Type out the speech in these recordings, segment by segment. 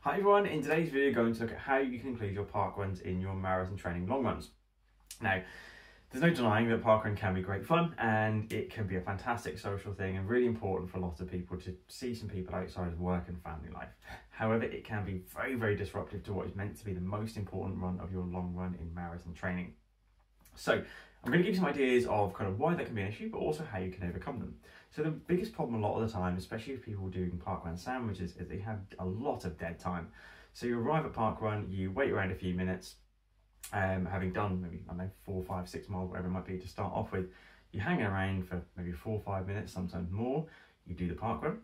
Hi everyone, in today's video we're going to look at how you can include your park runs in your marathon training long runs. Now, there's no denying that parkrun can be great fun and it can be a fantastic social thing and really important for a lot of people to see some people outside of work and family life. However, it can be very disruptive to what is meant to be the most important run of your long run in marathon training. So I'm going to give you some ideas of kind of why that can be an issue, but also how you can overcome them. So the biggest problem a lot of the time, especially with people doing parkrun sandwiches, is they have a lot of dead time. So you arrive at parkrun, you wait around a few minutes, having done maybe, I don't know, 4, 5, 6 miles, whatever it might be to start off with. You're hanging around for maybe 4 or 5 minutes, sometimes more. You do the parkrun,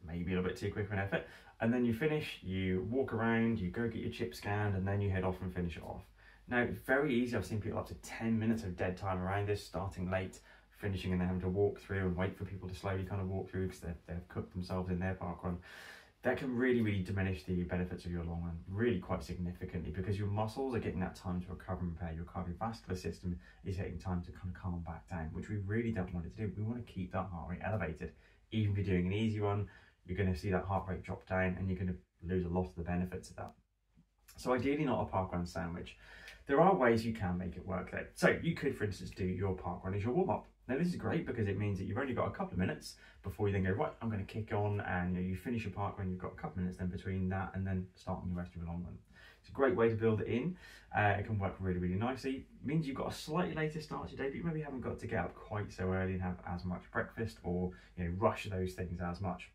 maybe a little bit too quick of an effort, and then you finish, you walk around, you go get your chip scanned, and then you head off and finish it off. Now, it's very easy. I've seen people up to 10 minutes of dead time around this, starting late, finishing and then having to walk through and wait for people to slowly kind of walk through because they've cooked themselves in their parkrun. That can really diminish the benefits of your long run really quite significantly, because your muscles are getting that time to recover and repair. Your cardiovascular system is getting time to kind of calm back down, which we really don't want it to do. We want to keep that heart rate elevated. Even if you're doing an easy one, you're going to see that heart rate drop down and you're going to lose a lot of the benefits of that. So ideally not a parkrun sandwich. There are ways you can make it work though. So you could, for instance, do your parkrun as your warm-up. Now this is great because it means that you've only got a couple of minutes before you then go, right, I'm going to kick on, and you finish your parkrun, you've got a couple of minutes then between that and then starting the rest of your long run. It's a great way to build it in. It can work really nicely. It means you've got a slightly later start to your day, but you maybe haven't got to get up quite so early and have as much breakfast, or rush those things as much.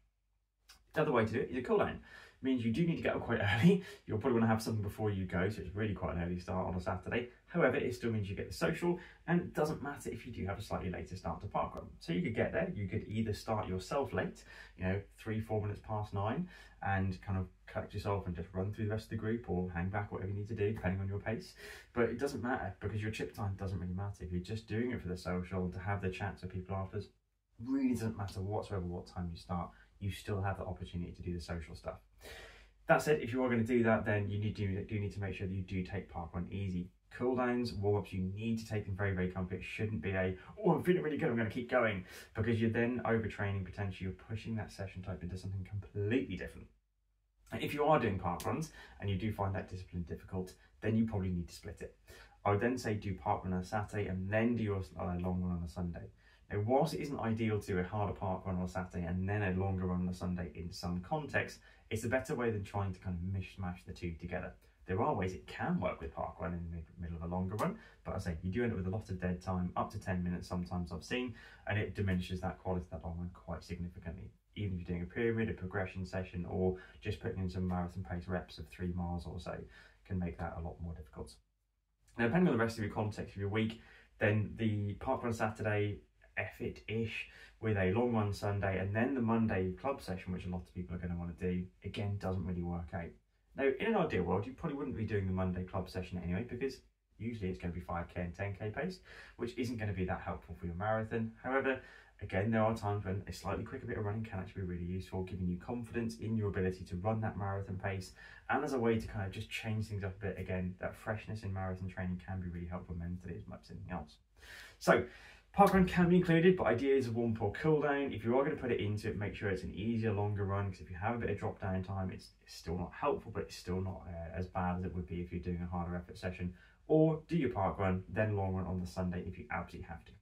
The other way to do it is a cool down. Means you do need to get up quite early. You'll probably want to have something before you go, so it's really quite an early start on a Saturday. However, it still means you get the social, and it doesn't matter if you do have a slightly later start to parkrun. So you could get there, you could either start yourself late, 3-4 minutes past 9, and kind of collect yourself and just run through the rest of the group, or hang back, whatever you need to do, depending on your pace. But it doesn't matter, because your chip time doesn't really matter. If you're just doing it for the social, to have the chats with people afterwards, really doesn't matter whatsoever what time you start. You still have the opportunity to do the social stuff. That said, if you are going to do that, then you do need to make sure that you do take parkrun easy. Cool downs, warm-ups, you need to take them very comfy. It shouldn't be oh, I'm feeling really good, I'm going to keep going, because you're then overtraining, potentially you're pushing that session type into something completely different. And if you are doing parkruns and you do find that discipline difficult, then you probably need to split it. I would then say do parkrun on a Saturday and then do your long run on a Sunday. Now, whilst it isn't ideal to do a harder parkrun on a Saturday and then a longer run on a Sunday in some context, it's a better way than trying to kind of mishmash the two together. There are ways it can work with parkrun in the middle of a longer run, but I say you do end up with a lot of dead time, up to 10 minutes sometimes I've seen, and it diminishes that quality of that long run quite significantly. Even if you're doing a pyramid, a progression session, or just putting in some marathon pace reps of 3 miles or so, can make that a lot more difficult. Now, depending on the rest of your context of your week, then the parkrun Saturday, effort-ish, with a long run Sunday, and then the Monday club session, which a lot of people are going to want to do, again, doesn't really work out. Now, in an ideal world, you probably wouldn't be doing the Monday club session anyway, because usually it's going to be 5k and 10k pace, which isn't going to be that helpful for your marathon. However, again, there are times when a slightly quicker bit of running can actually be really useful, giving you confidence in your ability to run that marathon pace, and as a way to kind of just change things up a bit. Again, that freshness in marathon training can be really helpful mentally as much as anything else. So parkrun can be included, but ideas of warm-up or cool down. If you are going to put it into it, make sure it's an easier, longer run, because if you have a bit of drop down time, it's still not helpful, but it's still not as bad as it would be if you're doing a harder effort session. Or do your parkrun, then long run on the Sunday if you absolutely have to.